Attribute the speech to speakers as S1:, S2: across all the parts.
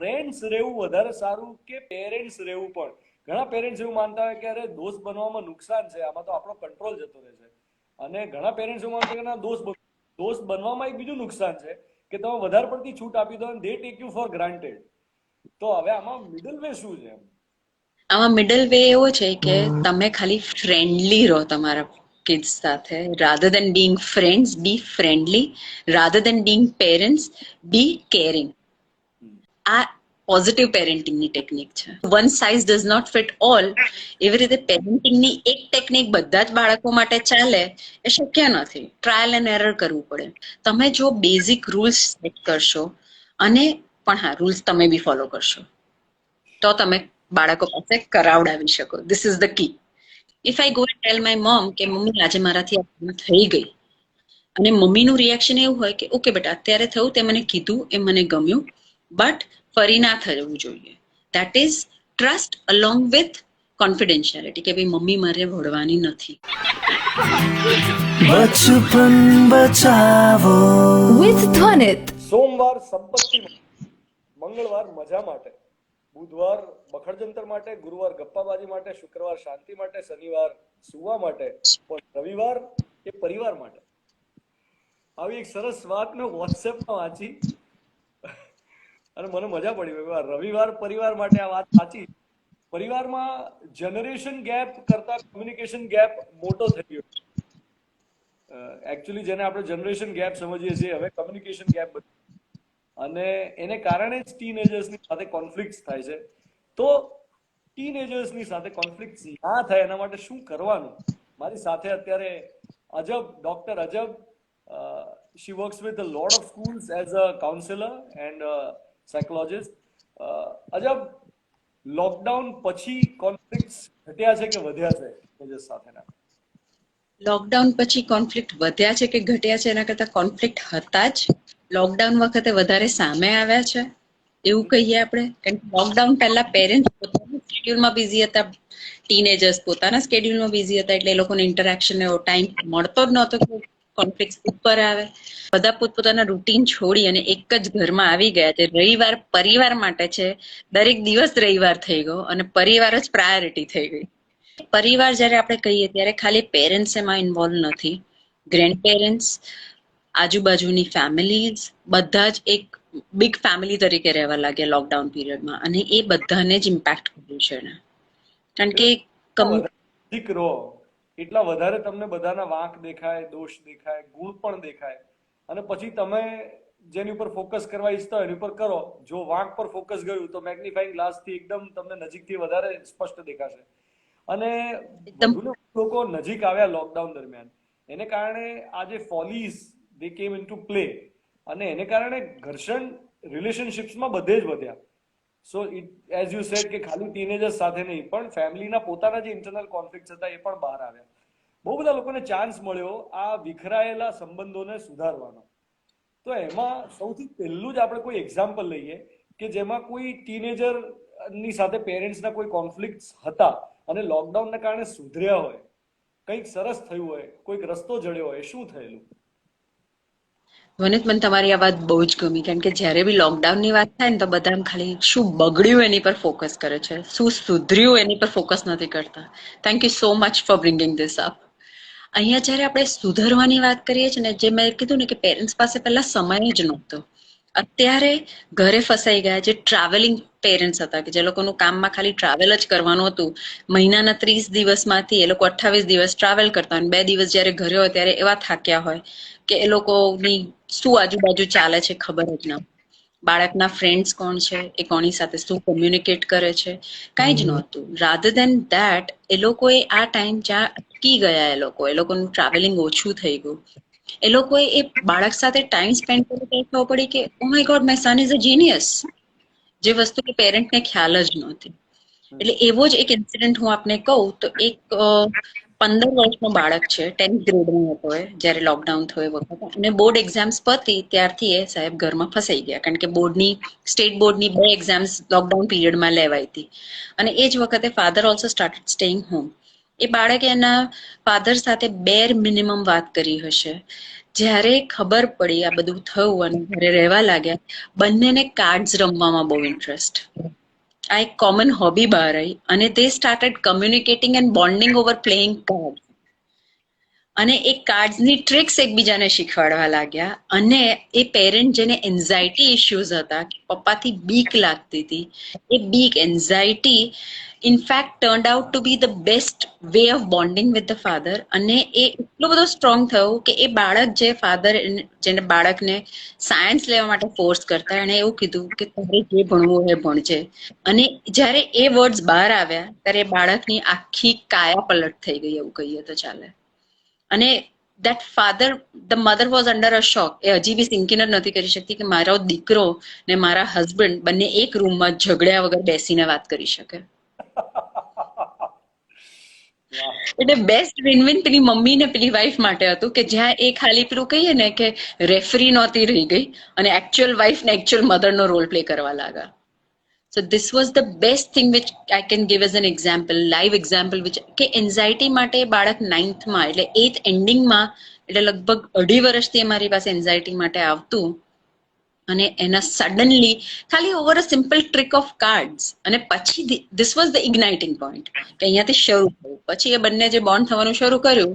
S1: Friends રહેવું વધારે સારું કે પેરેન્ટ્સ રહેવું? પણ ઘણા પેરેન્ટ્સ એવું માનતા હોય કે અરે દોસ્ત બનવામાં નુકસાન છે, આમાં તો આપણો કંટ્રોલ જતો રહે છે. અને ઘણા પેરેન્ટ્સ એવું માનતા કે ના, દોસ્ત બનવામાં એક બીજું નુકસાન છે કે તમે વધારે પડતી છૂટ આપી દો, દે ટેક યુ ફોર ગ્રાન્ટેડ. તો હવે આમાં મિડલ વે શું છે?
S2: આમાં મિડલ વે એવો છે કે તમે ખાલી ફ્રેન્ડલી રહો તમારા કિડ્સ સાથે. Rather than being friends, be friendly. Rather than being parents, be caring. આ પોઝિટિવ પેરેન્ટિંગની ટેકનિક છે. One size does not fit all. એવી રીતે પેરેન્ટિંગની એક ટેકનિક બધા જ બાળકો માટે ચાલે એ શક્ય નથી. ટ્રાયલ એન્ડ એરર કરવું પડે. તમે જો બેઝિક રૂલ્સ સેટ કરશો, અને પણ હા, રૂલ્સ તમે બી ફોલો કરશો, તો તમે બાળકો પાસે કરાવડાવી શકો. This is the key. If I go tell my mom કે મમ્મી આજે મારાથી આ થઈ ગઈ, અને મમ્મીનું રિએક્શન એવું હોય કે ઓકે બેટા, અત્યારે થયું, તે મને કીધું, એ મને ગમ્યું, બટ ફરી ના થવું જોઈએ. That is trust along with confidentiality, કે ભાઈ મમ્મી મારે ભળવાની નથી.
S3: બચપન બચાવો વિથ ધ્વનિત.
S1: સોમવાર સંપત્તિ, મંગળવાર મજા માટે, બુધવાર બખડજંતર માટે, ગુરુવાર ગપ્પાબાજી માટે, શુક્રવાર શાંતિ માટે, શનિવાર સુવા માટે, પણ રવિવાર એ પરિવાર માટે. આવી એક સરસ વાત મેં વોટ્સએપમાં વાંચી અને મને મજા પડી. રવિવાર પરિવાર માટે આ વાત સાચી. પરિવારમાં જનરેશન ગેપ કરતા કમ્યુનિકેશન ગેપ મોટો થઈ ગયો. એકચ્યુઅલી જેને આપણે જનરેશન ગેપ સમજીએ છીએ, હવે કમ્યુનિકેશન ગેપ, અને એને કારણે જ ટીનેજર્સની સાથે કોન્ફ્લિક્ટ થાય છે. તો ટીનેજર્સની સાથે કોન્ફ્લિક્ટ ના થાય એના માટે શું કરવાનું? મારી સાથે અત્યારે અજબ, doctor અજબ, she works with a lot of schools as a counselor and a psychologist. અજબ, લોકડાઉન પછી કોન્ફ્લિક્ટ્સ ઘટ્યા છે કે વધ્યા છે ટીનેજર્સ સાથેના?
S2: લોકડાઉન પછી કોન્ફ્લિક્ટ વધ્યા છે કે ઘટ્યા છે? એના કરતા કોન્ફ્લિક્ટ હતા જ. લોકડાઉન વખતે વધારે સામે આવ્યા છે એવું કહીએ આપણે. કારણ કે લોકડાઉન પહેલા પેરેન્ટ્સ પોતાના શેડ્યુલમાં બિઝી હતા, ટીનેજર્સ પોતાના સ્કેડ્યુલમાં બિઝી હતા, એટલે એ લોકોને ઇન્ટરેક્શન એવો ટાઈમ મળતો જ નહોતો કે કોન્ફ્લિક્ટ ઉપર આવે. બધા પોતપોતાના રૂટીન છોડી અને એક જ ઘરમાં આવી ગયા છે. રવિવાર પરિવાર માટે છે, દરેક દિવસ રવિવાર થઈ ગયો અને પરિવાર જ પ્રાયોરિટી થઈ ગઈ. પરિવાર જ્યારે આપણે કહીએ ત્યારે ખાલી પેરેન્ટ્સ એમાં ઇન્વોલ્વ નથી. ગ્રેન્ડ પેરેન્ટ્સ, આજુબાજુની ફેમિલીઝ, બધા જ એક બિગ ફેમિલી તરીકે રહેવા લાગ્યા લોકડાઉન પીરિયડમાં, અને એ બધાને જ ઇમ્પેક્ટ કર્યું છે. કારણ કે
S1: નજીક રહો એટલા વધારે તમને બધાના વાંક દેખાય, દોષ દેખાય, ગુણ પણ દેખાય, અને પછી તમે જેની ઉપર ફોકસ કરવા ઈચ્છતા હોય એની ઉપર કરો. જો વાંક પર ફોકસ ગયું તો મેગ્નિફાઈંગ ગ્લાસથી એકદમ તમને નજીકથી વધારે સ્પષ્ટ દેખાશે. અને વધુને લોકો નજીક આવ્યા લોકડાઉન દરમિયાન, એને કારણે આ જે ફોલીઝ દે કેમ ઇનટુ પ્લે, અને એને કારણે ઘર્ષણ રિલેશનશિપ્સમાં બધે જ વધ્યા. So it as you sad કે ખાલી ટીનેજર્સ સાથે નહીં, પણ ફેમિલીના પોતાના જે ઇન્ટરનલ કોન્ફ્લિક્ટ હતા એ પણ બહાર આવ્યા. બહુ બધા લોકોને ચાન્સ મળ્યો આ વિખરાયેલા સંબંધોને સુધારવાનો. તો એમાં સૌથી પહેલું જ આપણે કોઈ એક્ઝામ્પલ લઈએ કે જેમાં કોઈ ટીનેજર ની સાથે પેરેન્ટ્સના કોઈ કોન્ફ્લિક્ટ હતા અને લોકડાઉનના કારણે સુધર્યા હોય, કંઈક સરસ થયું હોય, કોઈક રસ્તો જડ્યો હોય. શું થયેલું?
S2: મને તમારી આ વાત બહુ જ ગમી, કારણ કે જ્યારે બી લોકડાઉનની વાત થાય ને તો બધા ખાલી શું બગડ્યું એની પર ફોકસ કરે છે, શું સુધર્યું એની પર ફોકસ નથી કરતા. Thank you so much for bringing this up. અહીંયા જ્યારે આપણે સુધરવાની વાત કરીએ છીએ ને, જે મેં કીધું ને કે પેરેન્ટ્સ પાસે પહેલા સમય જ નહોતો. અત્યારે ઘરે ફસાઈ ગયા જે ટ્રાવેલિંગ પેરેન્ટ્સ હતા, કે જે લોકોનું કામમાં ખાલી ટ્રાવેલ જ કરવાનું હતું, મહિનાના 30 દિવસમાંથી એ લોકો 28 દિવસ ટ્રાવેલ કરતા હોય, 2 દિવસ જ્યારે ઘરે હોય ત્યારે એવા થાક્યા હોય કે એ લોકોની શું આજુબાજુ ચાલે છે ખબર જ ના. બાળકના ફ્રેન્ડ્સ કોણ છે, એ કોની સાથે શું કોમ્યુનિકેટ કરે છે, કાંઈ જ નહોતું. રાધર દેન ધેટ એ લોકોએ આ ટાઈમ જ્યાં અટકી ગયા, એ લોકોનું ટ્રાવેલિંગ ઓછું થઈ ગયું, એ લોકોએ એ બાળક સાથે ટાઈમ સ્પેન્ડ કરીને ખબર પડી કે oh my god, my son is a genius, જે વસ્તુ કે પેરેન્ટને ખ્યાલ જ નહોતી. એટલે એવો જ એક ઇન્સિડન્ટ હું આપને કહું તો, એક 15 વર્ષનો બાળક છે, 10th ગ્રેડમાં હતો એ જ્યારે લોકડાઉન થયો વખતે, અને બોર્ડ એક્ઝામ્સ પતી ત્યારથી એ સાહેબ ઘરમાં ફસાઈ ગયા, કારણ કે સ્ટેટ બોર્ડની 2 એક્ઝામ્સ લોકડાઉન પીરિયડમાં લેવાઈ હતી. અને એ જ વખતે father also started staying home. એ બાળકે એના ફાધર સાથે બેર મિનિમમ વાત કરી હશે. જ્યારે ખબર પડી આ બધું થયું અને ઘરે રહેવા લાગ્યા, બંનેને કાર્ડ્સ રમવામાં બહુ ઇન્ટરેસ્ટ. આ એક કોમન હોબી બહાર આવી અને they started communicating and bonding over playing card. અને એ કાર્ડ્સની ટ્રિક્સ એકબીજાને શીખવાડવા લાગ્યા. અને એ પેરેન્ટ જેને એન્ઝાયટી ઇશ્યુઝ હતા, પપ્પાથી બીક લાગતી હતી, એ બીક anxiety in fact turned out to be the best way of bonding with the father. અને એ એટલો બધો સ્ટ્રોંગ થયો કે એ બાળક જે ફાધર જેને બાળકને સાયન્સ લેવા માટે ફોર્સ કરતા, એણે એવું કીધું કે તારે જે ભણવું હોય ભણજે. અને જ્યારે એ વર્ડ્સ બહાર આવ્યા ત્યારે બાળકની આખી કાયા પલટ થઈ ગઈ, એવું કહીએ તો ચાલે. અને that father, the mother was under a shock. એ હજી બી સિંકિન જ નથી કરી શકતી કે મારો દીકરો ને મારા હસબન્ડ બંને એક રૂમમાં ઝઘડ્યા વગર બેસીને વાત કરી શકે. એટલે બેસ્ટ વિન-વિન પેલી મમ્મી ને પેલી વાઈફ માટે હતું કે જ્યાં એ ખાલી પેલું કહીએ ને કે રેફરી નહોતી રહી ગઈ અને એકચ્યુઅલ વાઈફ ને એકચ્યુઅલ મધરનો રોલ પ્લે કરવા લાગ્યા. So this was the best thing which I can give as an example, live example, which કે એન્ઝાયટી માટે બાળક 9th માં એટલે 8th એન્ડિંગમાં, એટલે લગભગ 2.5 વર્ષથી અમારી પાસે એન્ઝાયટી માટે આવતું. અને એના સડનલી ખાલી over a simple trick of cards. અને પછી ધીસ વોઝ ધ ઇગ્નાઇટિંગ પોઈન્ટ કે અહીંયાથી શરૂ થયું. પછી એ બંને જે બોન્ડ થવાનું શરૂ કર્યું,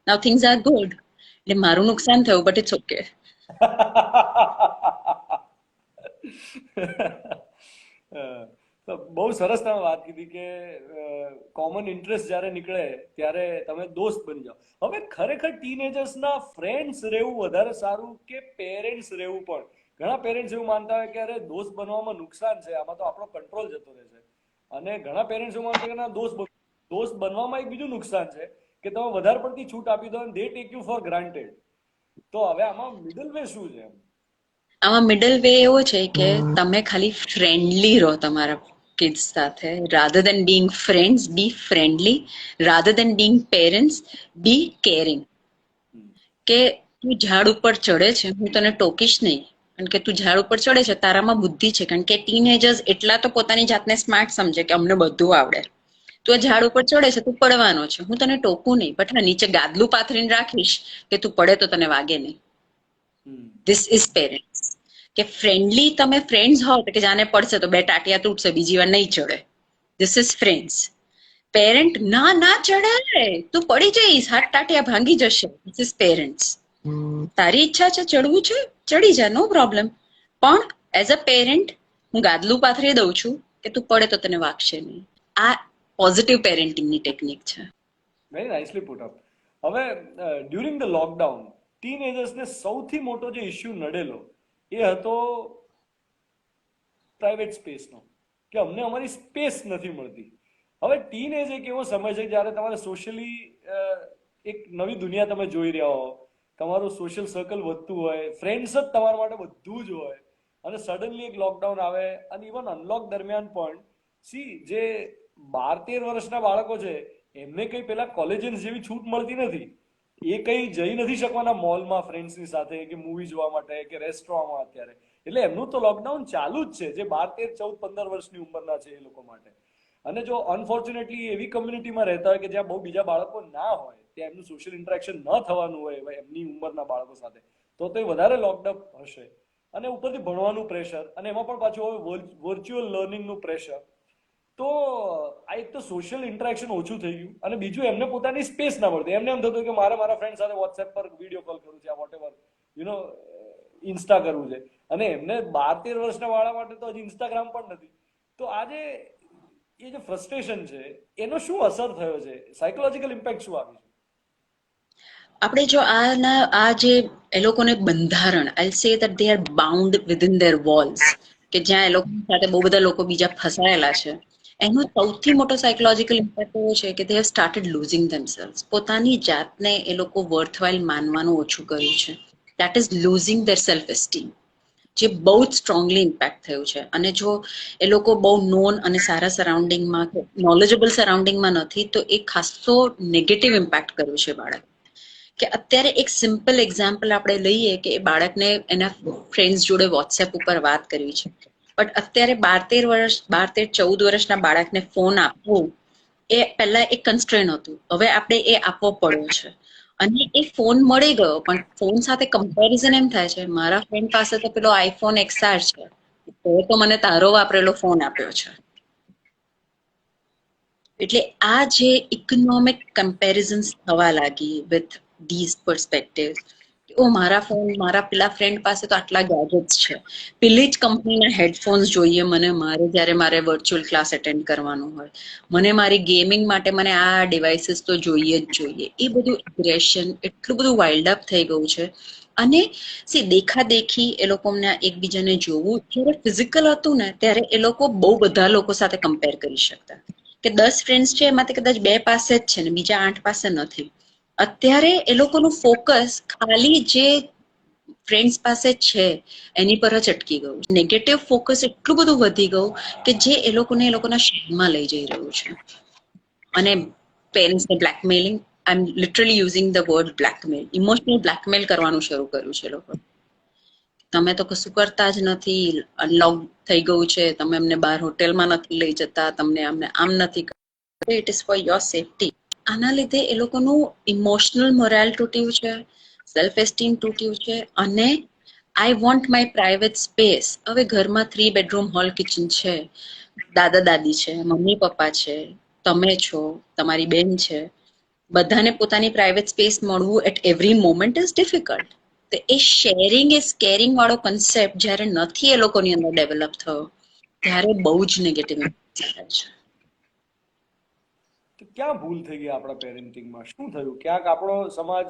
S2: નાઉ થિંગ્સ આર ગુડ. એટલે મારું નુકસાન થયું, બટ ઇટ્સ ઓકે.
S1: તો બહુ સરસ તમે વાત કીધી કે કોમન ઇન્ટરેસ્ટ જ્યારે નીકળે ત્યારે તમે દોસ્ત બની જાઓ. હવે ખરેખર ટીનેજર્સના ફ્રેન્ડ્સ રહેવું વધારે સારું કે પેરેન્ટ્સ રહેવું? પણ ઘણા પેરેન્ટ્સ એવું માનતા હોય કે અરે દોસ્ત બનવામાં નુકસાન છે, આમાં તો આપણો કંટ્રોલ જતો રહે છે. અને ઘણા પેરેન્ટ્સ એવું માનતા કે ના, દોસ્ત બનવામાં એક બીજું નુકસાન છે કે તમે વધારે પડતી છૂટ આપી દો, દે ટેક યુ ફોર ગ્રાન્ટેડ. તો હવે આમાં મિડલ વે શું છે?
S2: આમાં મિડલ વે એવો છે કે તમે ખાલી ફ્રેન્ડલી રહો તમારા કિડ્સ સાથે. Rather than being friends, be friendly. Rather than being parents, be caring. કે તું ઝાડ ઉપર ચડે છે, હું તને ટોકીશ નહીં, કારણ કે તું ઝાડ ઉપર ચડે છે, તારામાં બુદ્ધિ છે. કારણ કે ટીનેજર્સ એટલા તો પોતાની જાતને સ્માર્ટ સમજે કે અમને બધું આવડે. તું આ ઝાડ ઉપર ચડે છે, તું પડવાનો છે, હું તને ટોકું નહીં, બટ નીચે ગાદલું પાથરીને રાખીશ કે તું પડે તો તને વાગે નહીં. This is parents. કે ફ્રેન્ડલી તમે ફ્રેન્ડ્સ હોવ તો કે જાને પડશે તો 2 ટાટિયા તૂટશે, બીજી વાર નહીં ચડે. This is friends. પેરેન્ટ, ના ના ચડાય, તું પડી જઈશ, 7 ટાટિયા ભાંગી જશે. This is parents. તારી ઈચ્છા છે ચડવું છે, ચડી જા, નો પ્રોબ્લેમ. પણ એઝ અ પેરેન્ટ હું ગાદલું પાથરી દઉં છું કે તું પડે તો તને વાગશે નહીં. આ પોઝિટિવ પેરેન્ટિંગની ટેકનિક છે.
S1: Very nicely put up. હવે ડ્યુરિંગ ધ લોકડાઉન ટીનેજર્સને સૌથી મોટો જે ઇશ્યુ નડેલો એ હતો પ્રાઇવેટ સ્પેસનો, કે અમને અમારી સ્પેસ નથી મળતી. હવે ટીનેજ એક એવો સમય છે જ્યારે તમારે સોશિયલી એક નવી દુનિયા તમે જોઈ રહ્યા હો, તમારું સોશિયલ સર્કલ વધતું હોય, ફ્રેન્ડ્સ જ તમારા માટે બધું જ હોય, અને સડનલી એક લોકડાઉન આવે. અને ઇવન અનલોક દરમિયાન પણ જે 12-13 વર્ષના બાળકો છે એમને કઈ પેલા કોલેજિયન્સ જેવી છૂટ મળતી નથી. એ કઈ જઈ નથી શકવાના મોલમાં ફ્રેન્ડ્સની સાથે કે મૂવી જોવા માટે કે રેસ્ટોરન્ટમાં અત્યારે. એટલે એમનું તો લોકડાઉન ચાલુ જ છે, જે 12, 13, 14, 15 વર્ષની ઉંમરના છે એ લોકો માટે. અને જો અનફોર્ચ્યુનેટલી એવી કમ્યુનિટીમાં રહેતા હોય કે જ્યાં બહુ બીજા બાળકો ના હોય, ત્યાં એમનું સોશિયલ ઇન્ટરેક્શન ન થવાનું હોય એમની ઉંમરના બાળકો સાથે, તો એ વધારે લોકડાઉન હશે. અને ઉપરથી ભણવાનું પ્રેશર, અને એમાં પણ પાછું હવે વર્ચ્યુઅલ લર્નિંગનું પ્રેશર. તો આ એક તો સોશિયલ ઇન્ટરેક્શન ઓછું થઈ ગયું, અને બીજું એમને પોતાની સ્પેસ ના મળતી. એમને એમ થતું કે મારે મારા ફ્રેન્ડ સાથે વોટ્સએપ પર વિડીયો કોલ કરવું છે, વોટ એવર ઇન્સ્ટા કરવું છે. અને એમને 12-13 વર્ષના વાળા માટે તો હજી ઇન્સ્ટાગ્રામ પણ નથી. તો આજે એ જે ફ્રસ્ટ્રેશન છે એનો શું અસર થયો છે? સાયકોલોજીકલ ઇમ્પેક્ટ શું આવી છે?
S2: આપણે જો આ જે એ લોકોને બંધારણ, I say that they are bound within their walls, કે જ્યાં એ લોકો સાથે બહુ બધા લોકો બીજા ફસાયેલા છે, એનો સૌથી મોટો સાયકોલોજીકલ ઇમ્પેક્ટ એવો છે કે they have started losing themselves. પોતાની જાતને એ લોકો વર્થવાઇલ માનવાનું ઓછું કર્યું છે. That is losing there self esteem, જે બહુ જ સ્ટ્રોંગલી ઇમ્પેક્ટ થયું છે. અને જો એ લોકો બહુ નોન અને સારા સરાઉન્ડિંગમાં, નોલેજેબલ સરાઉન્ડિંગમાં નથી, તો એ ખાસો નેગેટિવ ઇમ્પેક્ટ કર્યું છે બાળક. કે અત્યારે એક સિમ્પલ એક્ઝામ્પલ આપણે લઈએ કે એ બાળકને એના ફ્રેન્ડ્સ જોડે વોટ્સએપ ઉપર વાત કરવી છે, બટ અત્યારે 12-13, 14 વર્ષના બાળકને ફોન આપવો એ પહેલા એક કન્સ્ટ્રેન હતું, હવે આપણે એ આપવો પડ્યો છે. અને એ ફોન મળી ગયો, પણ ફોન સાથે કમ્પેરિઝન એમ થાય છે, મારા ફ્રેન્ડ પાસે તો પેલો આઈફોન XR છે, તો મને તારો વાપરેલો ફોન આપ્યો છે. એટલે આ જે ઇકોનોમિક કમ્પેરિઝન્સ થવા લાગી વિથ ધીઝ પર્સપેક્ટિવ, ઓ મારા ફોન, મારા પેલા ફ્રેન્ડ પાસે તો આટલા ગેજેટ્સ છે, પેલી જ કંપનીના હેડફોન્સ જોઈએ મને, જ્યારે મારે વર્ચ્યુઅલ ક્લાસ એટેન્ડ કરવાનું હોય, મને મારી ગેમિંગ માટે મને આ ડિવાઇસીસ તો જોઈએ જ જોઈએ. એ બધું એગ્રેશન એટલું બધું વાઇલ્ડ અપ થઈ ગયું છે. અને દેખાદેખી એ લોકોને એકબીજાને જોવું, જ્યારે ફિઝિકલ હતું ને ત્યારે એ લોકો બહુ બધા લોકો સાથે કમ્પેર કરી શકતા, કે 10 ફ્રેન્ડ્સ છે એમાંથી કદાચ 2 પાસે જ છે ને બીજા 8 પાસે નથી. અત્યારે એ લોકોનું ફોકસ ખાલી જે ફ્રેન્ડ્સ પાસે છે એની પર જ અટકી ગયું. નેગેટિવ ફોકસ એટલું બધું વધી ગયું કે જે એ લોકોના શહેરમાં લઈ જઈ રહ્યું છે. અને પેરેન્ટ્સને blackmailing, I am literally using the word blackmail, emotional blackmail કરવાનું શરૂ કર્યું છે લોકો. તમે તો કશું કરતા જ નથી, અનલોક થઈ ગયું છે, તમે અમને બહાર હોટેલમાં નથી લઈ જતા, તમને અમને આમ નથી કરતા, it is for your safety. આના લીધે એ લોકોનું ઇમોશનલ મોરાલ તૂટ્યું છે, સેલ્ફ એસ્ટીમ તૂટ્યું છે. અને I want my private space. હવે ઘરમાં 3 બેડરૂમ હોલ કિચન છે, દાદા દાદી છે, મમ્મી પપ્પા છે, તમે છો, તમારી બેન છે, બધાને પોતાની પ્રાઇવેટ સ્પેસ મળવું at every moment is difficult. તો એ શેરિંગ એ સ્કેરિંગ વાળો કન્સેપ્ટ જ્યારે નથી એ લોકોની અંદર ડેવલપ થયો, ત્યારે બહુ જ નેગેટિવ થાય છે.
S1: તો ક્યાં ભૂલ થઈ ગઈ આપણા પેરેન્ટિંગમાં? શું થયું? ક્યાંક આપણો સમાજ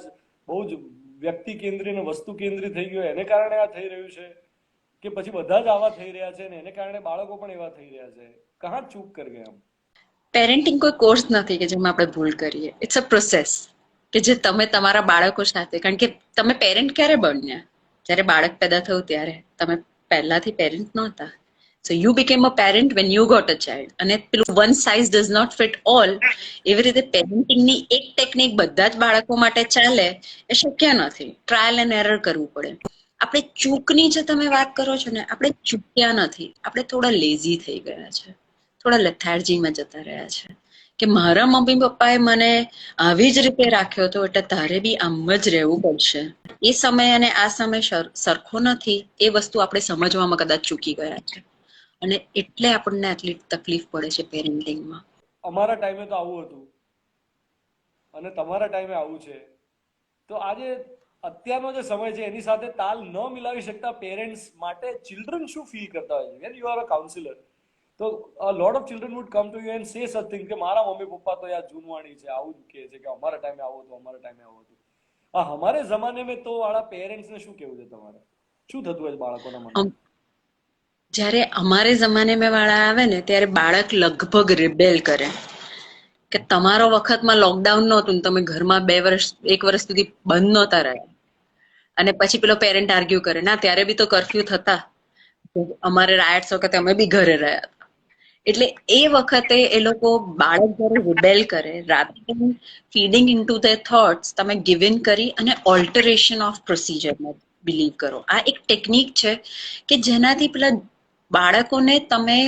S1: બહુ જ વ્યક્તિ કેન્દ્રી અને વસ્તુ કેન્દ્રી થઈ ગયો, એને કારણે આ થઈ રહ્યું છે, કે પછી બધા જ આવા થઈ રહ્યા છે ને એને કારણે બાળકો પણ એવા થઈ રહ્યા છે? કહાં ચૂક કર ગયા આમ?
S2: પેરેન્ટિંગ કોઈ કોર્સ નથી કે જેમાં આપણે ભૂલ કરીએ. ઇટ્સ અ પ્રોસેસ કે જે તમે તમારા બાળકો સાથે, કારણ કે તમે પેરેન્ટ ક્યારે બન્યા? જ્યારે બાળક પેદા થયું ત્યારે. તમે પહેલાથી પેરેન્ટ નહોતા. So you became a parent when you got a child. અને પેલું one size does not fit all, એવી રીતે પેરેન્ટિંગની એક ટેકનિક બધા જ બાળકો માટે ચાલે એ શક્ય નથી. ટ્રાયલ એન્ડ એરર કરવું પડે. આપણે ચૂકની જે તમે વાત કરો છો ને, આપણે ચૂક્યા નથી, આપણે થોડા લેઝી થઈ ગયા છે, થોડા લેથાર્જીમાં જતા રહ્યા છે, કે મારા મમ્મી પપ્પાએ મને આવી જ રીતે રાખ્યો હતો એટલે તારે બી આમ જ રહેવું પડશે. એ સમય અને આ સમય સરખો નથી, એ વસ્તુ આપણે સમજવામાં કદાચ ચૂકી ગયા છે. અને એટલે આપણને આટલી તકલીફ પડે છે પેરેન્ટિંગમાં.
S1: અમારા ટાઈમે તો આવું હતું અને તમારા ટાઈમે આવું છે. તો આજે અત્યારનો જે સમય છે એની સાથે તાલ ન મિલાવી શકતા પેરેન્ટ્સ માટે ચિલ્ડ્રન શું ફીલ કરતા હોય છે? When you are a counsellor, તો a lot of children would come to you and say something કે મારા મમ્મી પપ્પા તો યાર જૂનવાણી છે, આવું જ કહે છે કે અમારા ટાઈમે આવું હતું, અમારા ટાઈમે આવું હતું. આ હમારે જમાને મેં તો વાળા પેરેન્ટ્સ ને શું કેવું છે તમારે? શું થતું હોય બાળકોના મનમાં?
S2: જ્યારે અમારે જમાનેમાં વાળા આવે ને ત્યારે બાળક લગભગ રિબેલ કરે કે તમારો વખતમાં લોકડાઉન નહોતું, તમે ઘરમાં 1 વર્ષ સુધી બંધ નહોતા રહ્યા. અને પછી પેલો પેરેન્ટ આર્ગ્યુ કરે, ના ત્યારે બી તો કર્ફ્યુ થતા, અમારે રાયટ્સ વખતે અમે બી ઘરે રહ્યા હતા. એટલે એ વખતે એ લોકો બાળક જ્યારે રિબેલ કરે, rather feeding into there thoughts, તમે ગિવ ઇન કરી અને ઓલ્ટરેશન ઓફ પ્રોસિજરમાં બિલીવ કરો. આ એક ટેકનિક છે કે જેનાથી પેલા બાળકોને તમે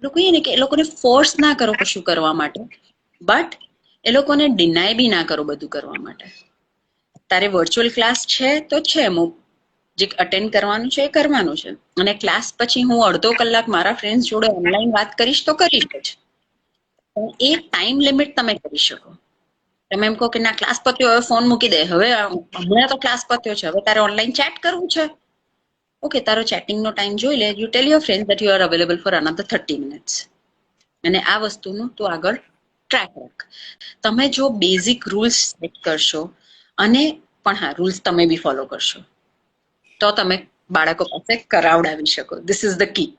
S2: કહીએ ને કે એ લોકોને ફોર્સ ના કરો કશું કરવા માટે, બટ એ લોકોને ડિનાય બી ના કરો બધું કરવા માટે. તારે વર્ચ્યુઅલ ક્લાસ છે તો છે, જે અટેન્ડ કરવાનું છે એ કરવાનું છે, અને ક્લાસ પછી હું અડધો કલાક મારા ફ્રેન્ડ્સ જોડે ઓનલાઈન વાત કરીશ તો કરીશ જ, પણ એ ટાઈમ લિમિટ તમે કરી શકો. તમે એમ કહો કે ના ક્લાસ પત્યો, હવે ફોન મૂકી દે, હવે હમણાં તો ક્લાસ પત્યો છે, હવે તારે ઓનલાઈન ચેટ કરવું છે, ઓકે, તારો ચેટિંગનો ટાઈમ જોઈ લે, you tell your friend that you are available four another 30 minutes, અને આ વસ્તુનું તું આગળ ટ્રેક રાખ. તમે જો બેઝિક રૂલ્સ સેટ કરશો, અને પણ હા, રૂલ્સ તમે બી ફોલો કરશો, તો તમે બાળકો પાસે કરાવડાવી શકો. This is the key.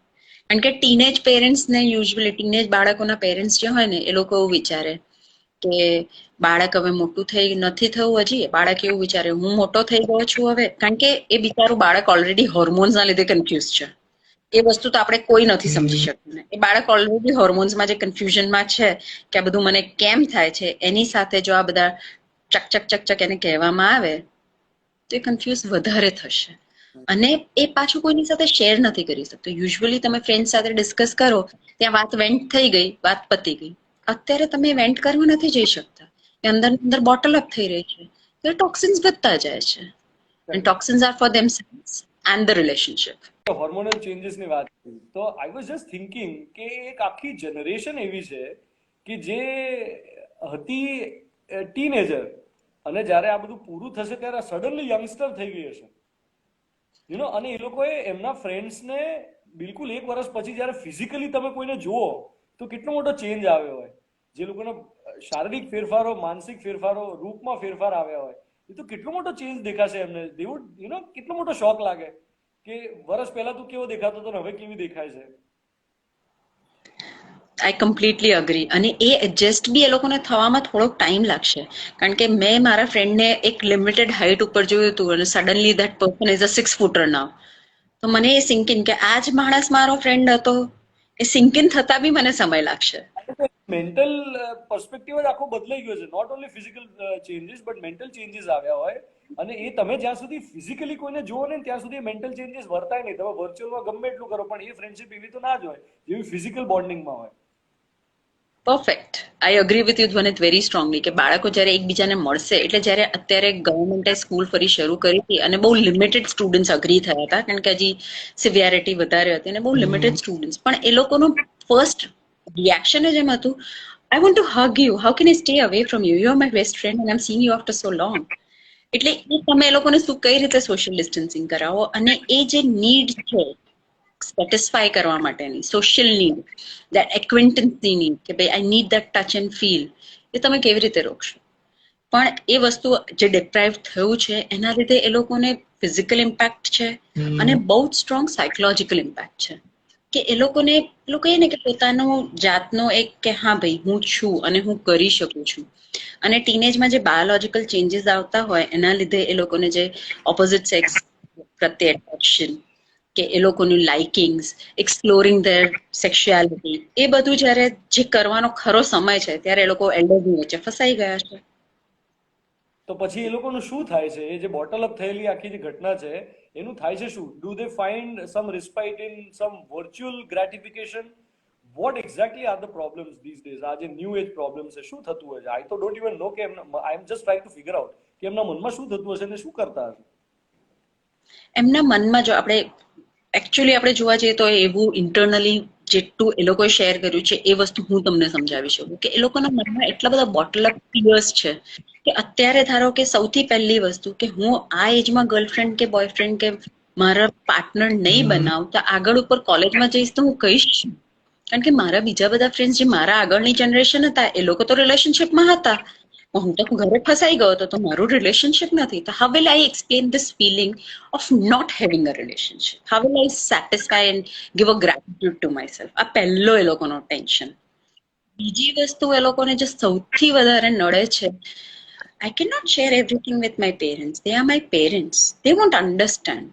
S2: કારણ કે ટીનેજ પેરેન્ટ્સને યુઝ્યુઅલી ટીનેજ બાળકોના પેરેન્ટ્સ જે હોય ને એ લોકો એવું વિચારે કે બાળક હવે મોટું નથી થયું હજી, બાળક એવું વિચારે હું મોટો થઈ ગયો છું હવે, કારણ કે એ બિચારું બાળક ઓલરેડી હોર્મોન્સના લીધે કન્ફ્યુઝ છે. એ વસ્તુ તો આપણે કોઈ નથી સમજી શકતું. એ બાળક ઓલરેડી હોર્મોન્સમાં જે કન્ફ્યુઝનમાં છે કે આ બધું મને કેમ થાય છે, એની સાથે જો આ બધા ચક એને કહેવામાં આવે તો એ કન્ફ્યુઝ વધારે થશે, અને એ પાછું કોઈની સાથે શેર નથી કરી શકતો. યુઝ્યુઅલી તમે ફ્રેન્ડ સાથે ડિસ્કસ કરો, ત્યાં વાત વેન્ટ થઈ ગઈ, વાત પતી ગઈ, અત્યારે તમે વેન્ટ કરવા નથી જઈ શકતા, એ અંદર બોટલ અપ થઈ રહી છે, તો ટોક્સિન્સ વધતા જાય છે. And toxins are for themselves and the relationship.
S1: Hormonal changes ની વાત કરી તો આઈ વોઝ જસ્ટ થિંકિંગ કે એક આખી જનરેશન એવી છે કે જે હતી ટીનેજર અને જ્યારે આ બધું પૂરું થશે ત્યારે સડનલી યંગસ્ટર થઈ ગઈ હશે અને એ લોકોએ એમના ફ્રેન્ડ્સને બિલકુલ 1 વર્ષ પછી જ્યારે ફિઝિકલી તમે કોઈને જુઓ તો કેટલો મોટો ચેન્જ આવ્યો હોય, જે લોકોના શારીરિક ફેરફારો, માનસિક ફેરફારો, રૂપમાં ફેરફાર આવ્યા હોય, એ તો કેટલો મોટો ચેન્જ દેખાશે એમને. દે વુડ કેટલો મોટો શોક લાગે કે વર્ષ પહેલા તું કેવો દેખાતો હતો ને હવે કેવી દેખાય છે.
S2: આઈ કમ્પ્લીટલી અગ્રી. અને એ એડજસ્ટ બી એ લોકોને થવામાં થોડોક ટાઈમ લાગશે, કારણ કે મેં મારા ફ્રેન્ડને એક લિમિટેડ હાઇટ ઉપર જોયું હતું અને suddenly that person is a 6 footer now. તો મને એ સિંકિન કે આ જ માણસ મારો ફ્રેન્ડ હતો, એ સિંકિન થતા બી મને સમય લાગશે.
S1: મેન્ટલ પર્સપેક્ટિવ જ આખો બદલાઈ ગયો છે. Not only physical changes but mental changes આવ્યા હોય, અને એ તમે જ્યાં સુધી ફિઝિકલી કોઈને જુઓ ને ત્યાં સુધી મેન્ટલ ચેન્જીસ વર્તાય નહીં. તમે વર્ચ્યુઅલમાં ગમે એટલું કરો પણ એ ફ્રેન્ડશિપ એવી તો ના જ હોય જેવી ફિઝિકલ બોન્ડિંગમાં હોય.
S2: Perfect. I agree with you Dhvanit very strongly કે બાળકો જ્યારે એકબીજાને મળશે, એટલે જ્યારે અત્યારે ગવર્મેન્ટે સ્કૂલ ફરી શરૂ કરી હતી અને બહુ લિમિટેડ સ્ટુડન્ટ્સ અગ્રી થયા હતા, કારણ કે હજી સિવિયરિટી વધારે હતી અને બહુ લિમિટેડ સ્ટુડન્ટ્સ, પણ એ લોકોનું ફર્સ્ટ રિએક્શન જ એમ હતું, I want to hug you, how can I stay away from you, you are my best friend and I am seeing you after so long. એટલે એ તમે એ લોકોને કઈ રીતે સોશિયલ ડિસ્ટન્સિંગ કરાવો, અને એ જે નીડ છે સેટિસ્ફાય કરવા માટેની સોશિયલ નીડ, દેટ એક્વિન્ટન્સની નીડ કે ભાઈ I need that touch and feel, એ તમે કેવી રીતે રોકશો? પણ એ વસ્તુ જે ડિપ્રાઇવ થયું છે એના લીધે એ લોકોને ફિઝિકલ ઇમ્પેક્ટ છે અને બહુ જ સ્ટ્રોંગ સાયકોલોજીકલ ઇમ્પેક્ટ છે કે એ લોકો એ ને કે પોતાનો જાતનો એક કે હા ભાઈ હું છું અને હું કરી શકું છું. અને ટીનેજમાં જે બાયોલોજીકલ ચેન્જીસ આવતા હોય એના લીધે એ લોકોને જે ઓપોઝિટ સેક્સ પ્રત્યે એટ્રેક્શન કે એ લોકોનું લાઇકિંગ્સ, એક્સપ્લોરિંગ ધેર સેક્સ્યુઆલિટી, એ બધું જ્યારે જે કરવાનો ખરો સમય છે ત્યારે એ લોકો એલ્ડરની વચ્ચે ફસાઈ ગયા છે.
S1: તો પછી એ લોકોનું શું થાય છે? એ જે બોટલ અપ થયેલી આખી જે ઘટના છે એનું થાય છે શું? Do they find some respite in some virtual gratification? What exactly are the problems these days? આ જે ન્યૂ એજ પ્રોબ્લેમ્સ છે શું થતું હોય છે? આઈ તો ડોન્ટ ઇવન નો કે I am just trying to figure out કે એમના મનમાં શું થતું હશે ને શું કરતા હશે.
S2: એમના મનમાં જો એકચ્યુઅલી આપણે જોવા જઈએ તો એવું ઇન્ટરનલી જેટલું એ લોકોએ શેર કર્યું છે એ વસ્તુ હું તમને સમજાવી શકું કે એ લોકોના મનમાં એટલા બધા બોટલ અપ ફિયર્સ છે કે અત્યારે ધારો કે સૌથી પહેલી વસ્તુ કે હું આ એજમાં ગર્લફ્રેન્ડ કે બોયફ્રેન્ડ કે મારા પાર્ટનર નહીં બનાવતા આગળ ઉપર કોલેજમાં જઈશ તો હું કહીશ, કારણ કે મારા બીજા બધા ફ્રેન્ડ્સ જે મારા આગળની જનરેશન હતા એ લોકો તો રિલેશનશિપમાં હતા, હું તો ઘરે ફસાઈ ગયો હતો તો મારું રિલેશનશિપ નથી. તો how will I explain this feeling of not having a relationship? How will I satisfy and give a gratitude to myself? આ પહેલો એ લોકોનો ટેન્શન. બીજી વસ્તુ એ લોકોને જે સૌથી વધારે નડે છે, I cannot share everything with my parents. They are my parents. They won't understand.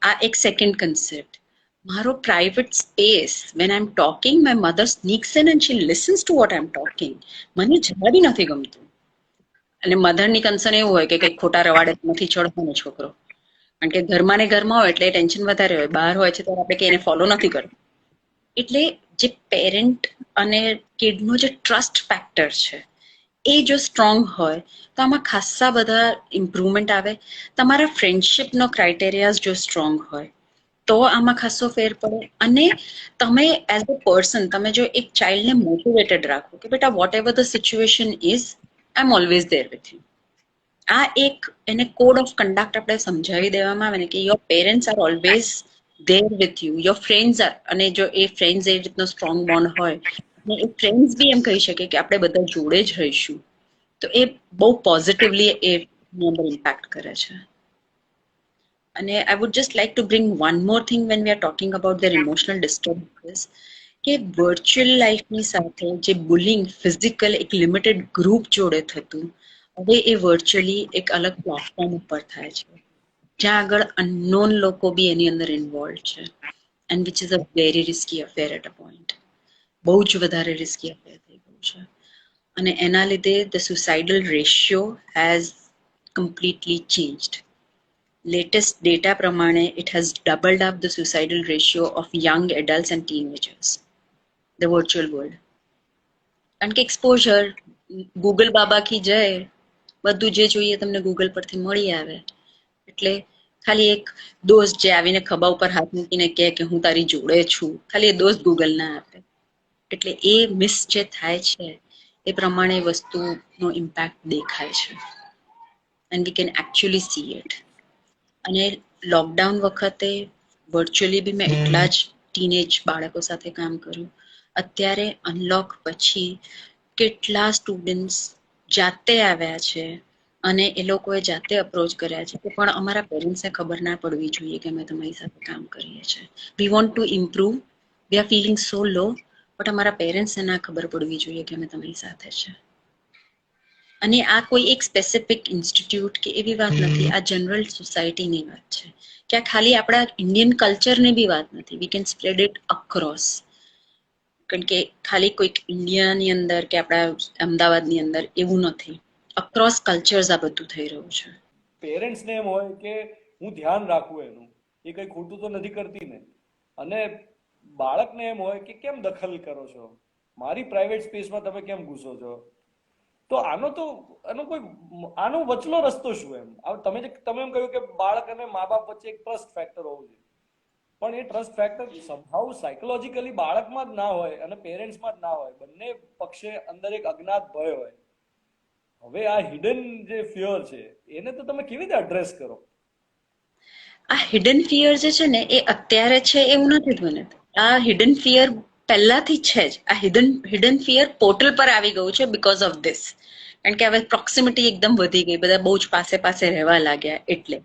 S2: આ એક સેકન્ડ કન્સેપ્ટ. મારો private space, when I'm talking, my mother sneaks in and she listens to what I'm talking. મને જરા બી નથી ગમતું. અને મધરની concern એવું હોય કે કંઈક ખોટા રવાડે નથી ચડવાનો છોકરો, કારણ કે ઘરમાં ને ઘરમાં હોય એટલે ટેન્શન વધારે હોય, બહાર હોય છે તો આપણે કે એને ફોલો નથી કરતું. એટલે જે પેરેન્ટ અને કિડનો જે ટ્રસ્ટ ફેક્ટર છે એ જો સ્ટ્રોંગ હોય તો આમાં ખાસ્સા બધા ઇમ્પ્રુવમેન્ટ આવે. તમારા ફ્રેન્ડશિપનો ક્રાઇટેરિયાઝ જો સ્ટ્રોંગ હોય તો આમાં ખાસો ફેર પડે. અને તમે એઝ અ પર્સન તમે જો એક ચાઇલ્ડને મોટિવેટેડ રાખો કે બેટા whatever the situation is I am always there with you. આ એક એને કોડ ઓફ કન્ડક્ટ આપણે સમજાવી દેવામાં આવે ને કે your parents are always there with you, your friends R, અને જો એ ફ્રેન્ડ્સ એ રીતનો સ્ટ્રોંગ બોન્ડ હોય અને એ ફ્રેન્ડ્સ બી એમ કહી શકે કે આપણે બધા જોડે જ રહીશું, તો એ બહુ પોઝિટિવલી એની અંદર ઇમ્પેક્ટ કરે છે. અને I would just like to bring one more thing when we are talking about their emotional disturbances, કે વર્ચ્યુઅલ લાઈફની સાથે જે બુલિંગ ફિઝિકલ એક લિમિટેડ ગ્રુપ જોડે થતું, હવે એ વર્ચ્યુઅલી એક અલગ પ્લેટફોર્મ ઉપર થાય છે જ્યાં આગળ અનનોન લોકો બી એની અંદર ઇન્વોલ્વ છે, and which is a very risky affair at a point. બહુ જ વધારે રિસ્કી અફેર થઈ ગયું છે. અને એના લીધે the suicidal ratio has completely changed. Latest data pramane, it has doubled up the suicidal ratio of young adults and teenagers, the virtual world. કારણ કે એક્સપોઝર, ગૂગલ બાબા કી જય, બધું જે જોઈએ તમને ગૂગલ પરથી મળી આવે. એટલે ખાલી એક દોસ્ત જે આવીને ખભા ઉપર હાથ મૂકીને કહે કે હું તારી જોડે છું, ખાલી એ દોસ્ત ગૂગલ ના આપે. એટલે એ મિસ જે થાય છે એ પ્રમાણે વસ્તુનો ઇમ્પેક્ટ દેખાય છે, and we can actually C it. અને લોકડાઉન વખતે વર્ચ્યુઅલી બી મેં એટલા જ ટીનેજ બાળકો સાથે કામ કર્યું. અત્યારે અનલોક પછી કેટલા સ્ટુડન્ટ્સ જાતે આવ્યા છે અને એ લોકોએ જાતે અપ્રોચ કર્યા છે કે પણ અમારા પેરેન્ટ્સને ખબર ના પડવી જોઈએ કે અમે તમારી સાથે કામ કરીએ છીએ. We want to improve, we are feeling so low, but અમારા પેરેન્ટ્સને ના ખબર પડવી જોઈએ કે અમે તમારી સાથે છે. અને આ કોઈ એક સ્પેસિફિક ઇન્સ્ટિટ્યૂટ કે એવી વાત નથી, આ જનરલ સોસાયટીની વાત છે કે આ ખાલી આપણા ઇન્ડિયન કલ્ચરની બી વાત નથી. We can spread it across. કારણ કે ખાલી કોઈક ઇન્ડિયાની અંદર કે આપણા અમદાવાદની અંદર એવું નથી, અક્રોસ કલ્ચર્સ આ બધું થઈ રહ્યું છે.
S1: પેરેન્ટ્સને એમ હોય કે હું ધ્યાન રાખું એનું, એ કઈ ખોટું તો નથી કરતી ને, અને બાળકને એમ હોય કે કેમ દખલ કરો છો, મારી પ્રાઇવેટ સ્પેસમાં તમે કેમ ઘૂસો છો. તો આનો વચલો રસ્તો શું એમ? તમે એમ કહ્યું કે બાળક અને મા બાપ વચ્ચે એક ટ્રસ્ટ ફેક્ટર હોવું જોઈએ, પણ એ ટ્રસ્ટ ફેક્ટર સમહાઉ સાયકોલોજીકલી બાળકમાં જ ના હોય અને પેરેન્ટ્સમાં જ ના હોય, બંને પક્ષે અંદર એક અજ્ઞાત ભય હોય. હવે આ હિડન જે ફિયર છે એને તો તમે કેવી રીતે એડ્રેસ કરો?
S2: આ હિડન ફિયર જે છે ને એ અત્યારે છે એવું નથી બને. આ હિડન ફિયર પહેલાથી છે જ. આ હિડન ફિયર પોર્ટલ પર આવી ગયું છે બીકોઝ ઓફ ધીસ. કારણ કે હવે પ્રોક્સિમિટી એકદમ વધી ગઈ, બધા બહુ જ પાસે પાસે રહેવા લાગ્યા એટલે.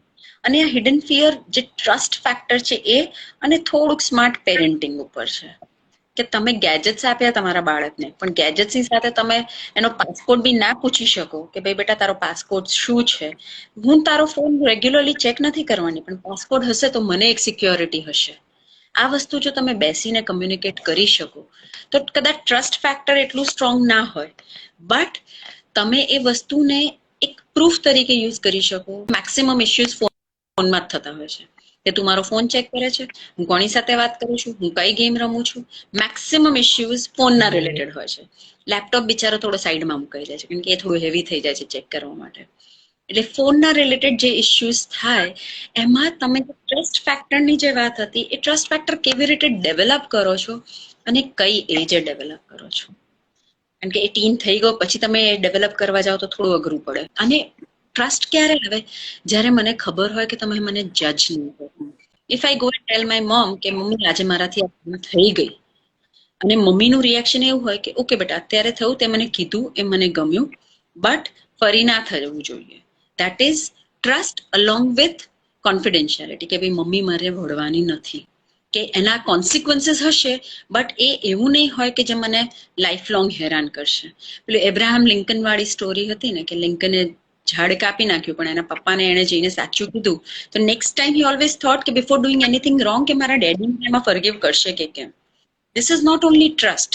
S2: અને આ હિડન ફિયર જે ટ્રસ્ટ ફેક્ટર છે એ અને થોડુંક સ્માર્ટ પેરેન્ટિંગ ઉપર છે કે તમે ગેજેટ્સ આપ્યા તમારા બાળકને, પણ ગેજેટ્સની સાથે તમે એનો પાસપોર્ટ બી ના પૂછી શકો કે ભાઈ બેટા તારો પાસપોર્ટ શું છે. હું તારો ફોન રેગ્યુલરલી ચેક નથી કરવાની, પણ પાસપોર્ટ હશે તો મને એક સિક્યોરિટી હશે. આ વસ્તુ જો તમે બેસીને કમ્યુનિકેટ કરી શકો તો કદાચ ટ્રસ્ટ ફેક્ટર એટલું સ્ટ્રોંગ ના હોય, બટ તમે એ વસ્તુને એક પ્રૂફ તરીકે યુઝ કરી શકો. મેક્સિમમ ઇશ્યુઝ ફોનમાં જ થતા હોય છે કે તું મારો ફોન ચેક કરે છે, હું કોની સાથે વાત કરું છું, હું કઈ ગેમ રમું છું. મેક્સિમમ ઇશ્યુઝ ફોનના રિલેટેડ હોય છે. લેપટોપ બિચારો થોડો સાઈડમાં મુકાઈ જાય છે કારણ કે એ થોડું હેવી થઈ જાય છે ચેક કરવા માટે. એટલે ફોનના રિલેટેડ જે ઇશ્યુઝ થાય એમાં તમે ટ્રસ્ટ ફેક્ટરની જે વાત હતી એ ટ્રસ્ટ ફેક્ટર કેવી રીતે ડેવલપ કરો છો અને કઈ એજે ડેવલપ કરો છો. કારણ કે એ ટીન થઈ ગયો પછી તમે ડેવલપ કરવા જાઓ તો થોડું અઘરું પડે. અને ટ્રસ્ટ ક્યારે આવે? જ્યારે મને ખબર હોય કે તમે મને જજ નહીં કરો. If I go tell my mom કે મમ્મી આજે મારાથી આ થઈ ગઈ, અને મમ્મીનું રિએક્શન એવું હોય કે ઓકે બેટા અત્યારે થયું તે મને કીધું, એ મને ગમ્યું, બટ ફરી ના થવું જોઈએ. That is trust along with confidentiality કે ભાઈ મમ્મી મારે વળવાની નથી, કે એના કોન્સિક્વન્સીસ હશે બટ એ એવું નહીં હોય કે જે મને લાઈફ લોંગ હેરાન કરશે. પેલું એબ્રાહમ લિંકન વાળી સ્ટોરી હતી ને કે લિંકને ઝાડ કાપી નાખ્યું પણ એના પપ્પાને એને જઈને સાચું કીધું તો next time he always thought કે બિફોર ડુઈંગ એનીથિંગ રોંગ કે મારા ડેડી એમાં ફોરગીવ કરશે કે કેમ. This is not only trust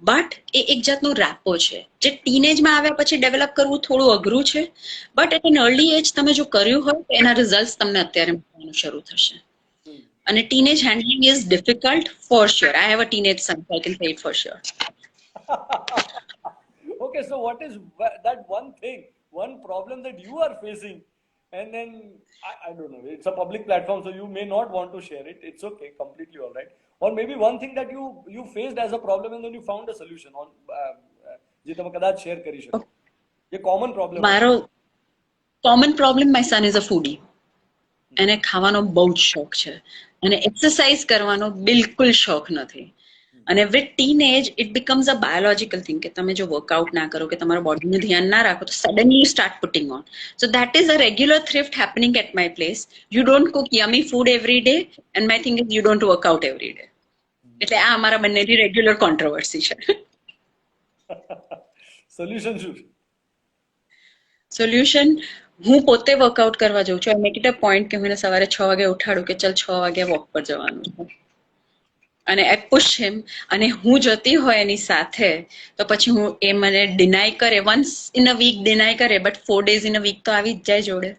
S2: but એ એક જાતનું રેપો છે જે ટીનેજમાં આવ્યા પછી ડેવલપ કરવું થોડું અઘરું છે, બટ એટ એન અર્લી એજ તમે જો કર્યું હોય તો એના રિઝલ્ટ તમને અત્યારે મળવાનું શરૂ થશે. અને teenage handling is difficult for sure. I have a teenage son, so I can say it for sure.
S1: Okay, so what is that one thing, one problem that you are facing? And then I don't know, it's a public platform so you may not want to share it. It's okay, completely all right. Or maybe one thing that you faced as a problem and then you found a solution on જે તમે કદાચ share કરી શકો, જે common problem.
S2: મારો common problem, my son is a foodie. એને ખાવાનો બહુ જ શોખ છે અને એક્સરસાઇઝ કરવાનો બિલકુલ શોખ નથી. અને with teenage it becomes a biological thing કે તમે જો વર્કઆઉટ ના કરો કે તમારા બોડીનું ધ્યાન ના રાખો તો suddenly you start putting on. So that is a regular thrift happening at my place. You don't cook yummy food every day and my thing is you don't work out every day. એટલે આ અમારા બંનેની regular controversy છે.
S1: Solution શું?
S2: Solution, હું પોતે workout કરવા જાઉં છું. મેક ઇટ અ પોઈન્ટ કે મને સવારે 6 વાગે ઉઠાડું કે ચાલ 6 વાગે વોક પર જવાનું છે. અને આઈ પુશ હિમ. અને હું જતી હોય એની સાથે તો પછી હું એ મને ડિનાય કરે, once in a week deny કરે but 4 days in a week તો આવી જ જાય જોડે.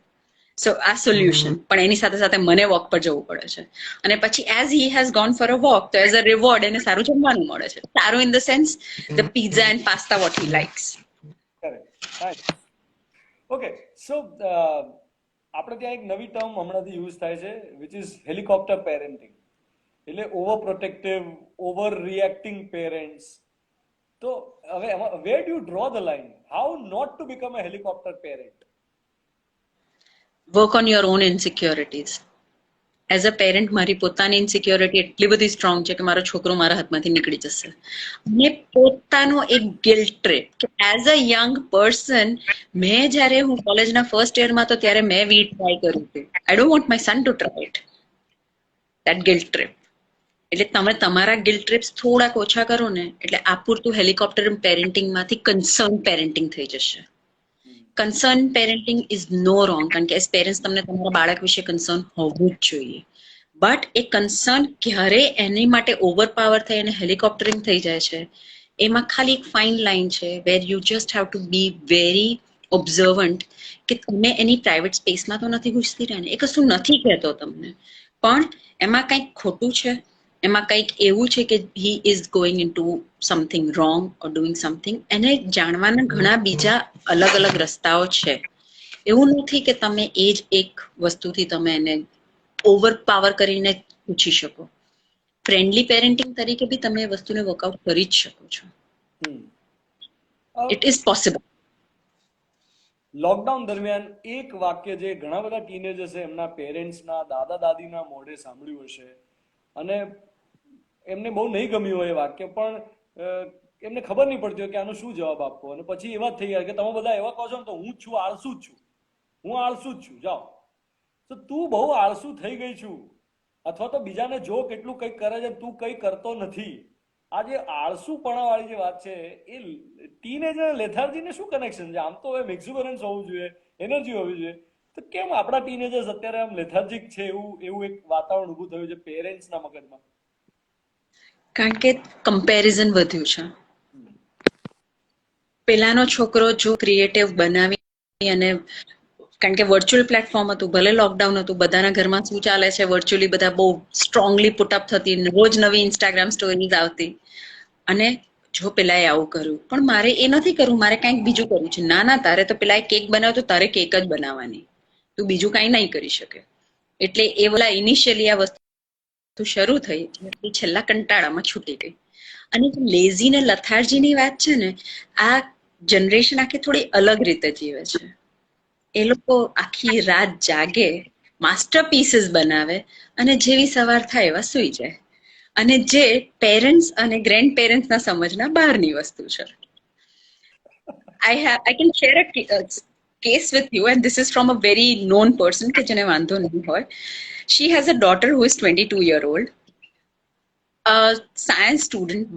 S2: સો આ સોલ્યુશન, પણ એની સાથે સાથે મને વોક પર જવું પડે છે. અને પછી as he has gone for a walk, તો એઝ અ રિવોર્ડ એને સારું જમવાનું મળે છે. સારું in the sense the pizza and pasta what he likes.
S1: Correct. Okay, so આપણે ત્યાં એક નવી ટર્મ હમણાંથી યુઝ થાય છે વિચ ઇઝ હેલિકોપ્ટર પેરેન્ટિંગ. એટલે over protective, over reacting parents. તો હવે where do you draw the line? How not to become a helicopter parent?
S2: Work on your own insecurities. As a parent મારી પોતાની insecurity એટલી બધી strong છે કે મારો છોકરો મારા હાથમાંથી નીકળી જશે. અને પોતાનો એક ગિલ્ટ ટ્રીપ કે એઝ અ યંગ પર્સન, મેં જ્યારે હું કોલેજના ફર્સ્ટ યરમાં તો ત્યારે મેં વીટ ટ્રાય કર્યું હતું. I don't want my son to try it, that guilt trip. એટલે તમે તમારા ગિલ્ટ ટ્રીપ્સ થોડાક ઓછા કરો ને, એટલે આ પૂરતું હેલિકોપ્ટર પેરેન્ટિંગમાંથી કન્સર્ન પેરેન્ટિંગ થઈ જશે. Concern parenting is no wrong, કારણ કે એઝ પેરેન્ટ્સ તમને તમારા બાળક વિશે કન્સર્ન હોવું જ જોઈએ. બટ એ કન્સર્ન ક્યારે એની માટે ઓવરપાવર થઈ અને હેલિકોપ્ટરિંગ થઈ જાય છે, એમાં ખાલી એક ફાઇન લાઇન છે where you just have to be very observant કે તમે એની પ્રાઇવેટ સ્પેસમાં તો નથી ઘૂસતી રહે ને. એ કશું નથી કહેતો તમને, પણ એમાં કંઈક ખોટું છે, એમાં કંઈક એવું છે કે he is going in two something wrong or doing something. એને જાણવાના ઘણા બીજા અલગ અલગ રસ્તાઓ છે. એવું નથી કે તમે એ જ એક વસ્તુથી તમે એને ઓવર પાવર કરીને પૂછી શકો. ફ્રેન્ડલી પેરેન્ટિંગ તરીકે બી તમે એ વસ્તુને વર્કઆઉટ કરી જ શકો છો. It is possible.
S1: લોકડાઉન દરમિયાન એક વાક્ય જે ઘણા બધા ટીનેજર્સે એમના પેરેન્ટ્સના, દાદા દાદીના મોઢે સાંભળ્યું હશે અને એમને બહુ નહીં ગમ્યું હોય એ વાક્ય, પણ એમને ખબર નહીં પડતી હોય કે આનો શું જવાબ આપવો. અને પછી એવા જ થઈ ગયા કે તમે બધા એવા કહો છો ને તો હું જ છું, આળસુ જ છું, હું આળસુ જ છું, જાઓ. તો તું બહુ આળસુ થઈ ગઈ છું, અથવા તો બીજાને જો કેટલું કંઈક કરે છે તું કંઈ કરતો નથી. આ જે આળસુપણા વાળી જે વાત છે એ ટીનેજર લેથાર્જીને શું કનેક્શન છે? આમ તો હવે એક્ઝુબરન્સ હોવું જોઈએ, એનર્જી હોવી જોઈએ, તો કેમ આપણા ટીનેજર્સ અત્યારે આમ લેથાર્જિક છે એવું એક વાતાવરણ ઊભું થયું છે પેરેન્ટ્સના મગજમાં?
S2: કારણ કે કમ્પેરિઝન વધ્યું છે. પેલાનો છોકરો જો ક્રિએટિવ બનાવી અને, કારણ કે વર્ચ્યુઅલ પ્લેટફોર્મ હતું, ભલે લોકડાઉન હતું, બધાના ઘરમાં શું ચાલે છે વર્ચ્યુઅલી બધા બહુ સ્ટ્રોંગલી પુટઅપ થતી, રોજ નવી ઇન્સ્ટાગ્રામ સ્ટોરીઝ આવતી. અને જો પેલાએ આવું કર્યું, પણ મારે એ નથી કરવું, મારે કંઈક બીજું કરવું છે. ના ના, તારે તો પેલાએ કેક બનાવ્યો તો તારે કેક જ બનાવવાની, તું બીજું કાંઈ નહીં કરી શકે. એટલે એ ઓલા ઇનિશિયલી આ વસ્તુ શરૂ થઈ, એ છેલ્લા કંટાળામાં છૂટી ગઈ. અને લેઝી ને લથાર્જીની વાત છે ને, આ જનરેશન આખી થોડી અલગ રીતે જીવે છે. એ લોકો આખી રાત જાગે, માસ્ટરપીસીસ બનાવે અને જેવી સવાર થાય એવા સુઈ જાય. અને જે પેરેન્ટ્સ અને ગ્રેન્ડ પેરેન્ટ્સના સમજના બહારની વસ્તુ છે. I can share a case with you, and this is from a very known person કે જેને વાંધો નહીં હોય. She has a daughter who is 22-year-old. Science student,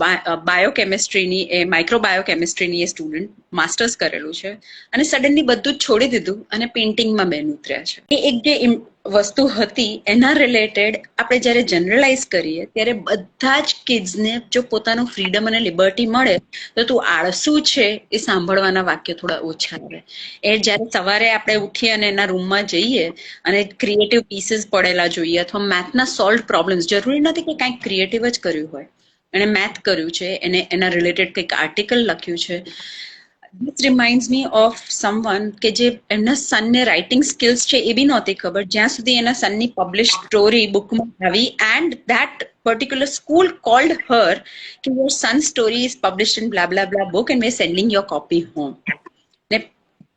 S2: બાયોકેમિસ્ટ્રીની એ માઇક્રોબાયોકેમિસ્ટ્રીની એ સ્ટુડન્ટ, માસ્ટર્સ કરેલું છે અને સડનલી બધું જ છોડી દીધું અને પેઇન્ટિંગમાં બેન ઉતર્યા છે. એ એક જે વસ્તુ હતી એના રિલેટેડ આપણે જ્યારે જનરલાઇઝ કરીએ ત્યારે બધા જ કિડ્સને જો પોતાનું ફ્રીડમ અને લિબર્ટી મળે તો તું આળસુ છે એ સાંભળવાના વાક્ય થોડા ઓછા આવે. એ જ્યારે સવારે આપણે ઉઠીએ અને એના રૂમમાં જઈએ અને ક્રિએટિવ પીસીસ પડેલા જોઈએ અથવા મેથના સોલ્વ પ્રોબ્લેમ્સ, જરૂરી નથી કે કાંઈક ક્રિએટિવ જ કર્યું હોય, એણે મેથ કર્યું છે, એને એના રિલેટેડ કંઈક આર્ટિકલ લખ્યું છે. This reminds me of someone કે જે એમના સનને રાઇટિંગ સ્કિલ્સ છે એ બી નહોતી ખબર, જ્યાં સુધી એના સનની પબ્લિશ સ્ટોરી બુકમાં આવી and that particular school called her કે your son's story is published in blah blah blah book and we're sending your copy home. ને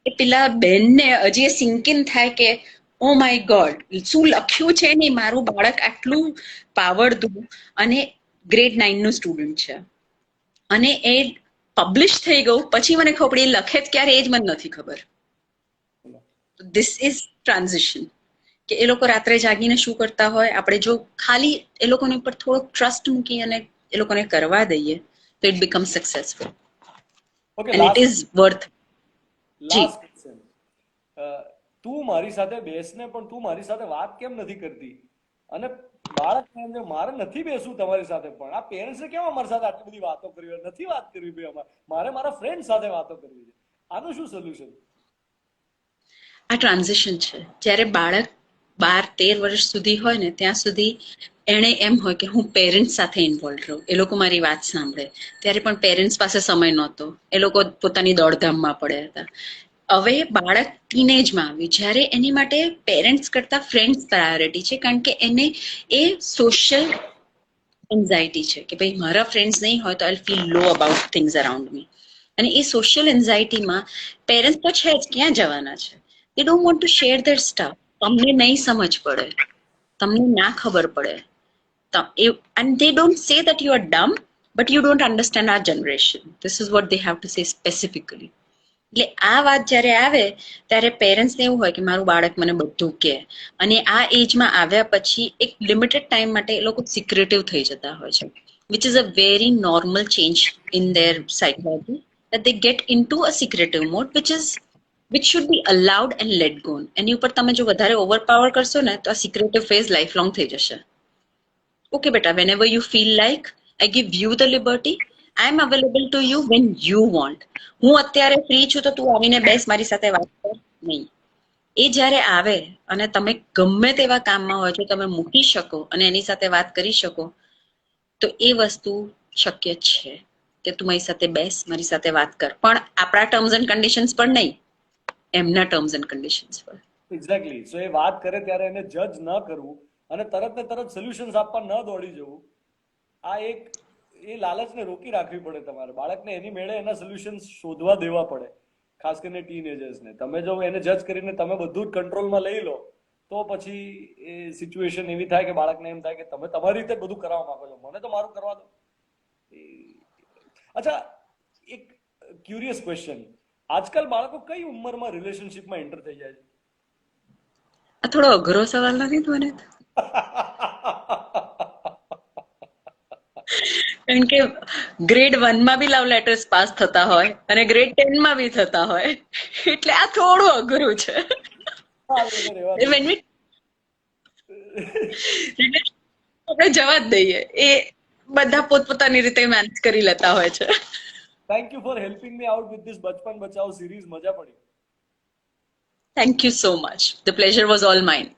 S2: એ પેલા બેનને હજી સિંકિન થાય કે ઓ માય ગોડ, શું લખ્યું છે ને, મારું બાળક આટલું પાવરધું અને ગ્રેડ 9 નું સ્ટુડન્ટ છે અને એ પબ્લિશ થઈ ગયું. પછી મને ખબર પડી લખે જ ક્યારે એ જ મને નથી ખબર. ધીસ ઇઝ ટ્રાન્ઝિશન કે એ લોકો રાત્રે જાગીને શું કરતા હોય, આપણે જો ખાલી એ લોકોને ઉપર થોડોક ટ્રસ્ટ મૂકી અને એ લોકોને કરવા દઈએ તો it become successful and it is worth.
S1: Last question, તું મારી સાથે બેસને પણ તું મારી સાથે વાત કેમ નથી કરતી? અને બાળકને એમ મારે નથી બેસવું તમારી સાથે, પણ આ પેરેન્ટ્સે કેમ અમારી સાથે આટલી બધી વાતો કરવી હોય? નથી વાત કરવી ભાઈ, મારે મારા ફ્રેન્ડ સાથે વાતો કરવી છે. આનું શું સોલ્યુશન?
S2: આ ટ્રાન્ઝિશન છે. જ્યારે બાળક 12-13 વર્ષ સુધી હોય ને ત્યાં સુધી એને એમ હોય કે હું પેરેન્ટ્સ સાથે ઇન્વોલ્વ રહું, એ લોકો મારી વાત સાંભળે. ત્યારે પણ પેરેન્ટ્સ પાસે સમય નહોતો, એ લોકો પોતાની દોડધામમાં પડ્યા હતા. હવે બાળક ટીનેજમાં આવ્યું જ્યારે એની માટે પેરેન્ટ્સ કરતા ફ્રેન્ડ્સ પ્રાયોરિટી છે, કારણ કે એને એ સોશિયલ એન્ઝાયટી છે કે ભાઈ મારા ફ્રેન્ડ્સ નહીં હોય તો I feel low about things around me. અને એ સોશિયલ એન્ઝાયટીમાં પેરેન્ટ્સ તો છે જ, ક્યાં જવાના છે? દે don't want to share there stuff. તમને નહીં સમજ પડે, તમને ના ખબર પડે, and they don't say that you are dumb, but you don't understand our generation. This is what they have to say specifically. એટલે આ વાત જ્યારે આવે ત્યારે પેરેન્ટ્સને એવું હોય કે મારું બાળક મને બધું કહે, અને આ એજમાં આવ્યા પછી એક લિમિટેડ ટાઈમ માટે એ લોકો સિક્રેટિવ થઈ જતા હોય છે, which is a very normal change in their psychology, that they get into a secretive mode, which should be allowed and let go. એની ઉપર તમે જો વધારે ઓવરપાવર કરશો ને તો આ સિક્રેટિવ ફેઝ લાઈફ લોંગ થઈ જશે. ઓકે બેટા, whenever you feel like, I give you the liberty, I am available to you when you want. હું અત્યારે ફ્રી છું તો તું આવીને બેસ, મારી સાથે વાત કર નહીં. એ જ્યારે આવે અને તમે ગમે તેવા કામમાં હોય છો તમે મૂકી શકો અને એની સાથે વાત કરી શકો, તો એ વસ્તુ શક્ય છે કે તું મારી સાથે બેસ, મારી સાથે વાત કર, પણ આપણા ટર્મ્સ એન્ડ કન્ડિશન્સ પર નહીં, એમના ટર્મ્સ એન્ડ કન્ડિશન્સ પર.
S1: એક્ઝેક્ટલી. સો એ વાત કરે ત્યારે એને જજ ન કરવું અને તરત ને તરત સોલ્યુશન્સ આપવા ન દોડી જવું. આ એક એ લાલચને રોકી રાખવી પડે તમારે. બાળકને એની મેળે એના સોલ્યુશન્સ શોધવા દેવા પડે, ખાસ કરીને ટીનેજર્સને. તમે જો એને જજ કરીને તમે બધું જ કંટ્રોલમાં લઈ લો તો પછી એ સિચ્યુએશન એવી થાય કે બાળકને એમ થાય કે તમે તમારી રીતે બધું કરવા માંગો છો, મને તો મારું કરવા દો. અચ્છા, એક ક્યુરિયસ ક્વેશ્ચન, આજકાલ બાળકો કઈ ઉંમરમાં રિલેશનશિપમાં એન્ટર થઈ જાય છે?
S2: આ થોડો અઘરો સવાલ નથી મને, કારણ કે ગ્રેડ 1 માં બી લવ લેટર્સ પાસ થતા હોય અને ગ્રેડ 10 માં બી થતા હોય, એટલે આ થોડું અઘરું છે. આપણે જવા જ દઈએ, એ બધા પોતપોતાની રીતે મેનેજ કરી લેતા હોય છે.
S1: Thank you for helping me out with this Bachpan Bachao series. મજા પડી.
S2: Thank you so much. The pleasure was all mine.